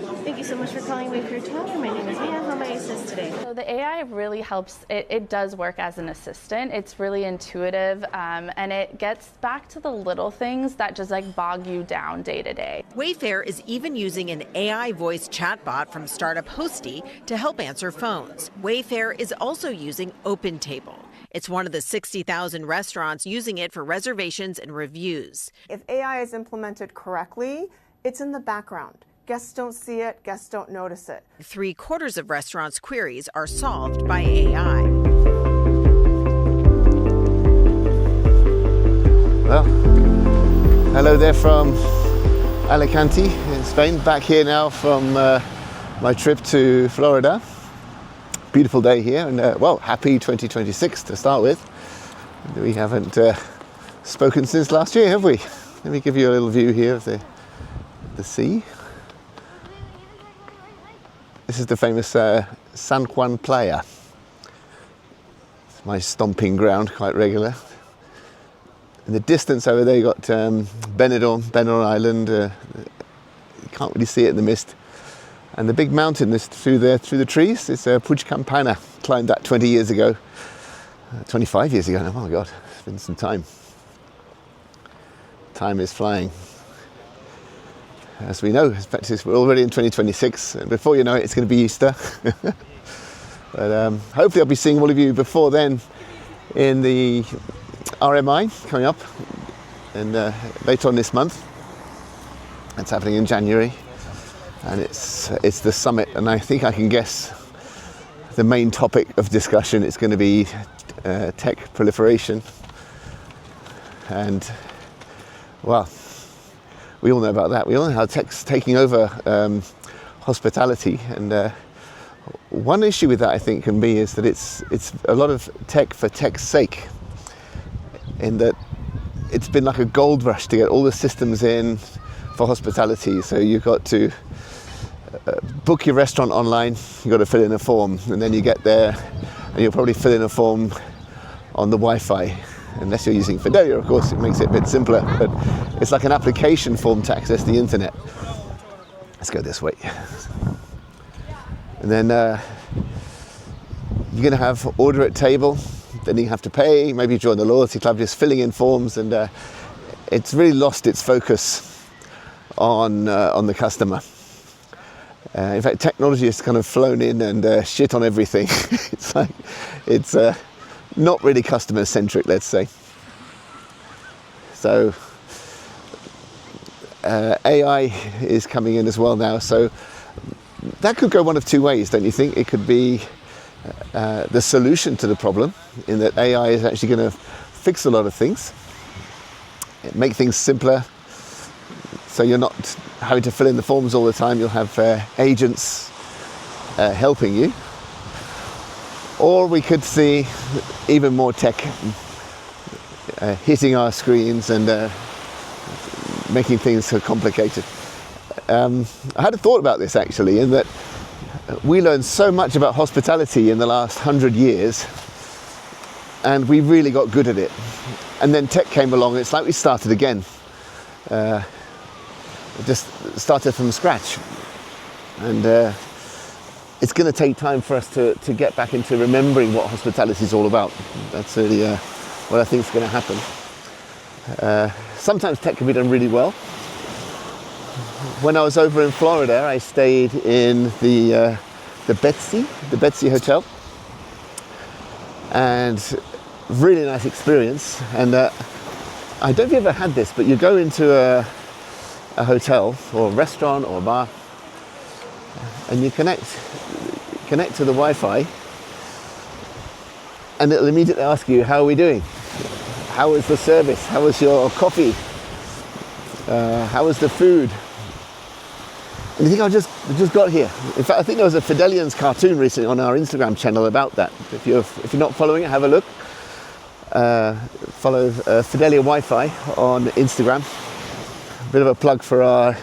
Thank you so much for calling Wayfair Tower. My name is Mia. How may I assist today? So the AI really helps. It does work as an assistant. It's really intuitive, and it gets back to the little things that just like bog you down day to day. Wayfair is even using an AI voice chatbot from startup Hosty to help answer phones. Wayfair is also using OpenTable. It's one of the 60,000 restaurants using it for reservations and reviews. If AI is implemented correctly, it's in the background. Guests don't see it, guests don't notice it. 3/4 of restaurants' queries are solved by AI. Well, hello there from Alicante in Spain. Back here now from my trip to Florida. Beautiful day here, and well, happy 2026 to start with. We haven't spoken since last year, have we? Let me give you a little view here of the sea. This is the famous San Juan Playa. It's my stomping ground, quite regular. In the distance over there, you got Benidorm Island. You can't really see it in the mist. And the big mountain is through the trees. It's Puig Campana. Climbed that 20 years ago, 25 years ago now. Oh my God, it's been some time. Time is flying. As we know, we're already in 2026, and before you know it, it's going to be Easter. But hopefully I'll be seeing all of you before then in the RMI coming up and later on this month. It's happening in January, and it's the summit, and I think I can guess the main topic of discussion is going to be tech proliferation. And well, we all know about that. We all know how tech's taking over hospitality, and one issue with that, I think, can be is that it's a lot of tech for tech's sake, in that it's been like a gold rush to get all the systems in for hospitality. So you've got to book your restaurant online, you've got to fill in a form, and then you get there and you'll probably fill in a form on the Wi-Fi. Unless you're using Fydelia, of course, it makes it a bit simpler, but it's like an application form to access the internet. Let's go this way. And then you're going to have order at table, then you have to pay, maybe join the loyalty club, just filling in forms, and it's really lost its focus on the customer. In fact, technology has kind of flown in and shit on everything. It's not really customer centric, let's say. So AI is coming in as well now, so that could go one of two ways, don't you think? It could be the solution to the problem, in that AI is actually going to fix a lot of things, make things simpler, so you're not having to fill in the forms all the time. You'll have agents helping you. Or we could see even more tech hitting our screens and making things so complicated. I had a thought about this, actually, in that we learned so much about hospitality in the last 100 years, and we really got good at it. And then tech came along, and it's like we started again. Just started from scratch. And it's going to take time for us to get back into remembering what hospitality is all about. That's really what I think is going to happen. Sometimes tech can be done really well. When I was over in Florida, I stayed in the Betsy Hotel, and really nice experience. And I don't know if you ever had this, but you go into a hotel or a restaurant or a bar, and you connect to the Wi-Fi, and it'll immediately ask you, how are we doing? How was the service? How was your coffee? How was the food? And you think, I just got here. In fact, I think there was a Fydelians cartoon recently on our Instagram channel about that. If you're not following it, have a look. Follow Fydelia WiFi on Instagram. A bit of a plug for our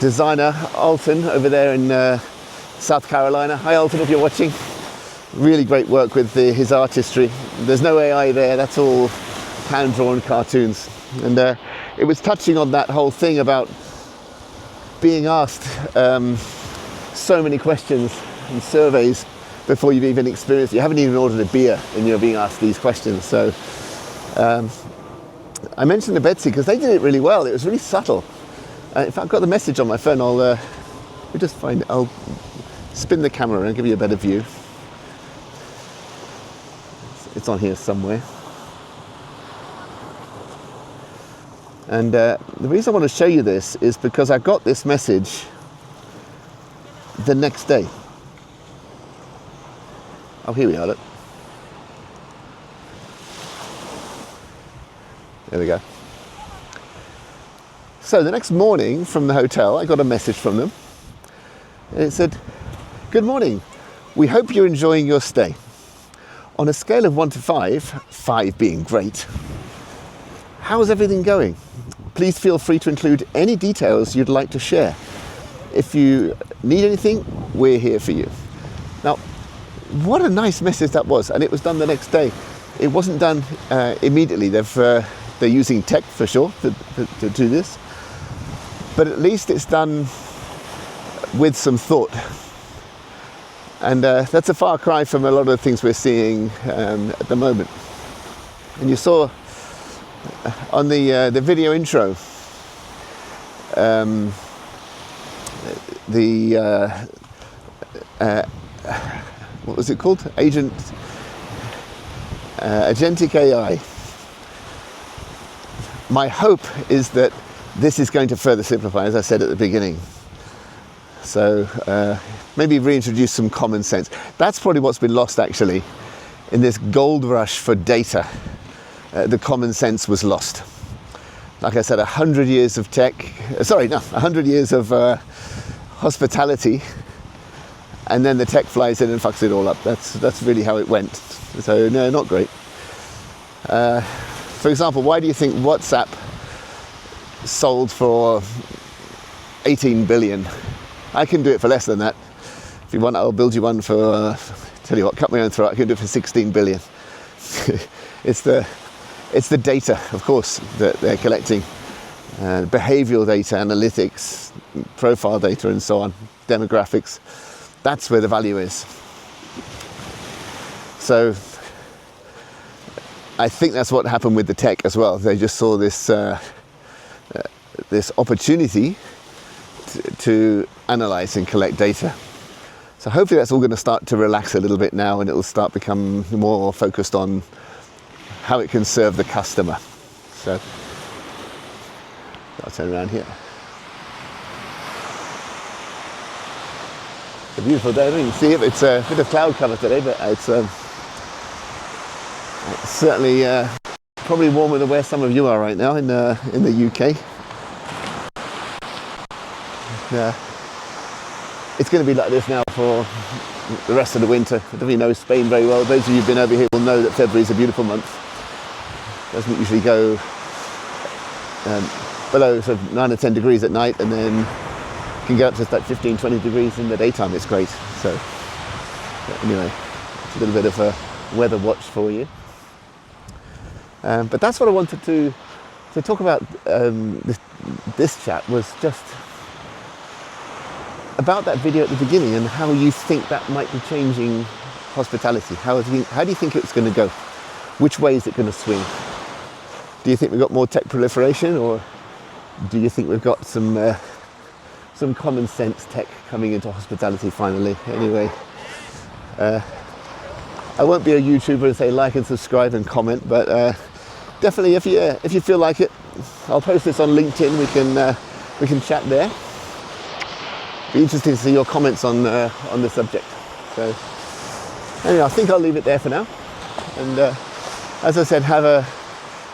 designer, Alton, over there in South Carolina. Hi, Alton, if you're watching. Really great work with his artistry. There's no AI there, that's all hand-drawn cartoons. And it was touching on that whole thing about being asked so many questions and surveys before you've even experienced it. You haven't even ordered a beer and you're being asked these questions. So I mentioned to Betsy because they did it really well. It was really subtle. In fact, I've got the message on my phone. I'll spin the camera and give you a better view. It's on here somewhere. And the reason I want to show you this is because I got this message the next day. Oh, here we are, look. There we go. So the next morning from the hotel, I got a message from them. And it said, "Good morning. We hope you're enjoying your stay. On a scale of 1 to 5, 5 being great, how's everything going? Please feel free to include any details you'd like to share. If you need anything, we're here for you." Now, what a nice message that was. And it was done the next day. It wasn't done immediately. They're using tech for sure to do this. But at least it's done with some thought. And that's a far cry from a lot of the things we're seeing at the moment. And you saw on the video intro, what was it called? Agentic AI. My hope is that this is going to further simplify, as I said at the beginning. So maybe reintroduce some common sense. That's probably what's been lost actually in this gold rush for data. The common sense was lost. Like I said, 100 years of 100 years of hospitality, and then the tech flies in and fucks it all up. That's really how it went. So no, not great. For example, why do you think WhatsApp sold for 18 billion? I can do it for less than that. If you want, I'll build you one for, tell you what, cut my own throat, I can do it for 16 billion. It's the data, of course, that they're collecting. Behavioral data, analytics, profile data and so on, demographics. That's where the value is. So I think that's what happened with the tech as well. They just saw this this opportunity to analyze and collect data. So hopefully that's all going to start to relax a little bit now, and it will start become more focused on how it can serve the customer. So I'll turn around here. It's a beautiful day. You can see it. It's a bit of cloud cover today, but it's certainly probably warmer than where some of you are right now in the UK. It's going to be like this now for the rest of the winter. I don't really know Spain very well. Those of you who've been over here will know that February is a beautiful month. It doesn't usually go below sort of 9 or 10 degrees at night, and then can go up to like 15, 20 degrees in the daytime. It's great. So anyway, it's a little bit of a weather watch for you. But that's what I wanted to talk about. This chat was just about that video at the beginning and how you think that might be changing hospitality. How do you think it's going to go? Which way is it going to swing? Do you think we've got more tech proliferation, or do you think we've got some common sense tech coming into hospitality finally? Anyway, I won't be a YouTuber and say like and subscribe and comment, but definitely if you feel like it, I'll post this on LinkedIn. We can chat there. Be interesting to see your comments on the subject. So anyway, I think I'll leave it there for now. And as I said, have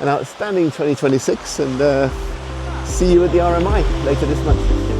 an outstanding 2026, and see you at the RMI later this month.